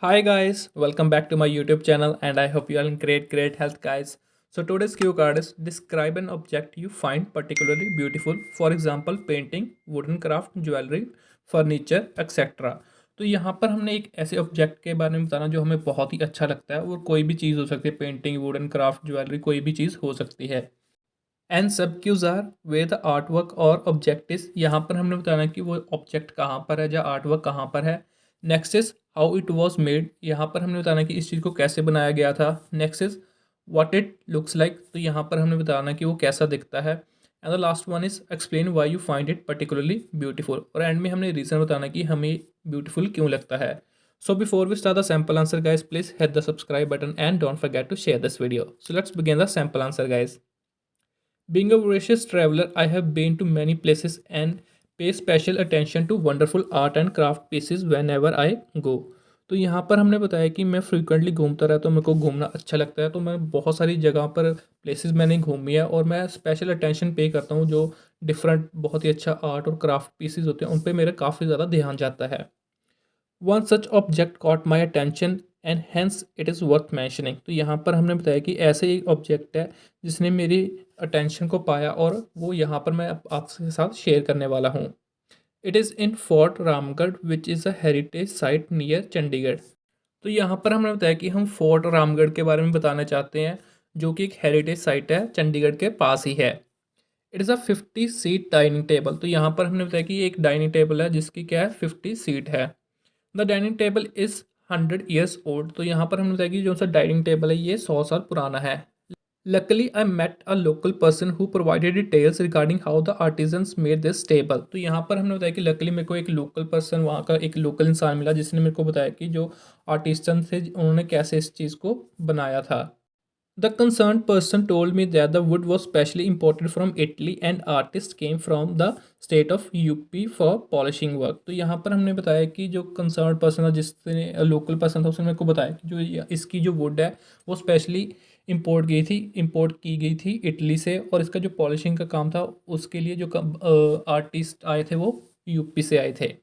Hi guys, welcome back to my YouTube channel and I hope you are in great health guys. So today's cue card is describe an object you find particularly beautiful. For example, painting, wooden craft, jewelry, furniture, etc. तो यहाँ पर हमने एक ऐसे object के बारे में बताना जो हमें बहुत ही अच्छा लगता है और कोई भी चीज़ हो सकती है, पेंटिंग, वुडन क्राफ्ट, ज्वेलरी, कोई भी चीज़ हो सकती है। एंड सब cues are way the art work और ऑब्जेक्ट इज, यहाँ पर हमने बताना कि वो ऑब्जेक्ट कहाँ पर है या आर्ट वर्क कहाँ पर है। Next is how it was made, यहाँ पर हमने बताना कि इस चीज़ को कैसे बनाया गया था। Next is what it looks like, तो यहाँ पर हमने बताना कि वो कैसा दिखता है। And the last one is explain why you find it particularly beautiful, और एंड में हमने रीज़न बताना कि हमें ब्यूटीफुल क्यों लगता है। So before we start the sample answer guys, please hit the subscribe button and don't forget to share this video. So let's begin the sample answer guys. Being a voracious traveler, I have been to many places and pay special attention to wonderful art and craft pieces whenever I go. तो यहाँ पर हमने बताया कि मैं frequently घूमता रहता हूँ, मेरे को घूमना अच्छा लगता है, तो मैं बहुत सारी जगह पर प्लेसेस मैंने घूमी है और मैं स्पेशल अटेंशन पे करता हूँ। जो डिफरेंट बहुत ही अच्छा आर्ट और क्राफ्ट पीसेस होते हैं उन पे मेरा काफ़ी ज़्यादा ध्यान जाता है। One such object caught my attention and hence it is worth mentioning, तो यहाँ पर हमने बताया कि ऐसे एक ऑब्जेक्ट है जिसने मेरी अटेंशन को पाया और वो यहाँ पर मैं आपके साथ शेयर करने वाला हूँ। It is in fort Ramgarh which is a heritage site near Chandigarh. तो यहाँ पर हमने बताया कि हम फोर्ट रामगढ़ के बारे में बताना चाहते हैं जो कि एक हेरिटेज साइट है, चंडीगढ़ के पास ही है। It is a 50 seat dining table, तो यहाँ पर हमने बताया कि ये एक डाइनिंग टेबल है जिसकी क्या है 50 सीट है। The dining table is 100 years old, तो यहाँ पर हमने बताया कि जो सा डाइनिंग टेबल है ये 100 साल पुराना है। Luckily I met a local person who provided details regarding how the artisans made this table, तो यहाँ पर हमने बताया कि लकली मेरे को एक लोकल पर्सन, वहाँ का एक लोकल इंसान मिला जिसने मेरे को बताया कि जो आर्टिसन थे उन्होंने कैसे इस चीज़ को बनाया था। The concerned person told me that the wood was specially imported from Italy and artists came from the state of UP for polishing work। तो यहाँ पर हमने बताया कि जो कंसर्न पर्सन था, जिसने लोकल पर्सन था, उसने मेरे को बताया कि जो इसकी जो वुड है वो स्पेशली इंपोर्ट की गई थी इटली से, और इसका जो पॉलिशिंग का काम था उसके लिए जो आर्टिस्ट आए थे वो यूपी से आए थे।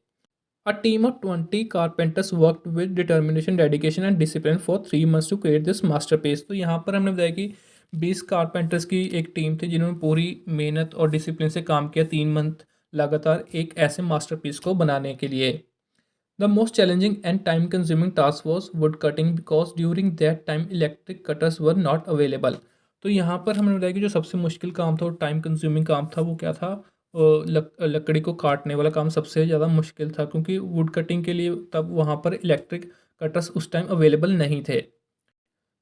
A team of 20 carpenters worked with determination, dedication and discipline for 3 months to create this masterpiece। तो यहाँ पर हमने बताया कि 20 कारपेंटर्स की एक टीम थी जिन्होंने पूरी मेहनत और डिसिप्लिन से काम किया 3 मंथ लगातार एक ऐसे मास्टरपीस को बनाने के लिए। The most challenging and time consuming task was would cutting because during that time electric cutters were not available. तो यहाँ पर हमने बताया कि जो सबसे मुश्किल काम था और टाइम कंज्यूमिंग काम था वो क्या था, लकड़ी को काटने वाला काम सबसे ज़्यादा मुश्किल था, क्योंकि वुड कटिंग के लिए तब वहाँ पर इलेक्ट्रिक कटर्स उस टाइम अवेलेबल नहीं थे।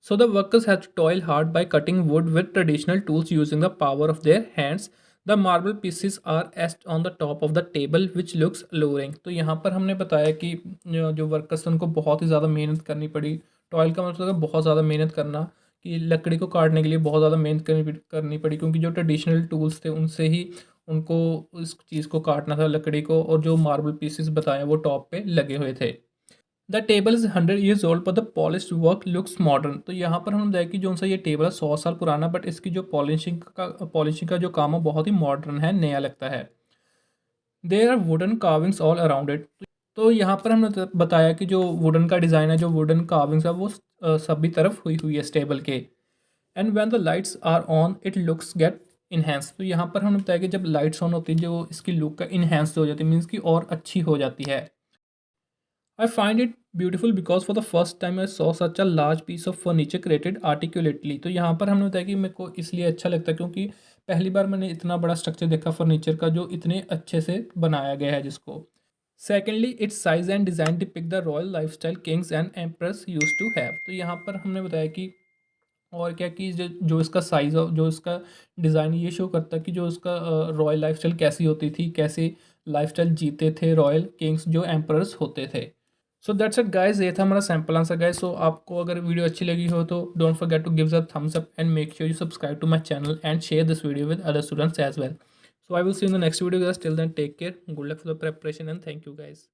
So the workers had to toil hard by cutting wood with traditional tools using the power of their hands. The marble pieces are etched on the top of the table which looks alluring। तो यहाँ पर हमने बताया कि जो workers उनको बहुत ही ज़्यादा मेहनत करनी पड़ी। टॉयल का मतलब है बहुत ज़्यादा मेहनत करना, कि लकड़ी को काटने के लिए बहुत ज़्यादा मेहनत करनी पड़ी, क्योंकि जो ट्रेडिशनल टूल्स थे उनसे ही उनको इस चीज़ को काटना था लकड़ी को, और जो मार्बल पीसेस बताए वो टॉप पे लगे हुए थे। The table is 100 years old पर the polish work looks modern. तो यहाँ पर हमने बताया कि जो सा ये टेबल है 100 साल पुराना, बट इसकी जो पॉलिशिंग का जो काम है बहुत ही मॉडर्न है, नया लगता है। There are wooden carvings all around it. तो यहाँ पर हमने बताया कि जो वुडन का डिज़ाइन है, जो वुडन कार्विंग्स है वो सभी तरफ हुई हुई है इस टेबल के। And when the lights are on it looks get enhance. तो यहाँ पर हमने बताया कि जब लाइट्स ऑन होती है जो इसकी लुक का इन्हेंस हो जाती है, मीन्स की और अच्छी हो जाती है। I find it beautiful because for the first time I saw such a large piece of furniture created articulately। तो यहाँ पर हमने बताया कि मेरे को इसलिए अच्छा लगता है क्योंकि पहली बार मैंने इतना बड़ा स्ट्रक्चर देखा फर्नीचर का जो इतने अच्छे से बनाया गया है जिसको। Secondly its size and design depict the royal lifestyle kings and empress use to have. तो यहाँ पर हमने बताया कि और क्या कि जो इसका साइज़ और जो इसका डिज़ाइन ये शो करता है कि जो इसका रॉयल लाइफस्टाइल कैसी होती थी, कैसे लाइफस्टाइल जीते थे रॉयल किंग्स जो एम्परर्स होते थे। सो दैट्स इट गाइस, ये था हमारा सैम्पल आंसर गाइस। सो आपको अगर वीडियो अच्छी लगी हो तो don't forget to give a thumbs up and make sure you subscribe to my channel and share this video with other students as well. So I will see you in the next video guys, till then take care, good luck for the preparation and thank you guys.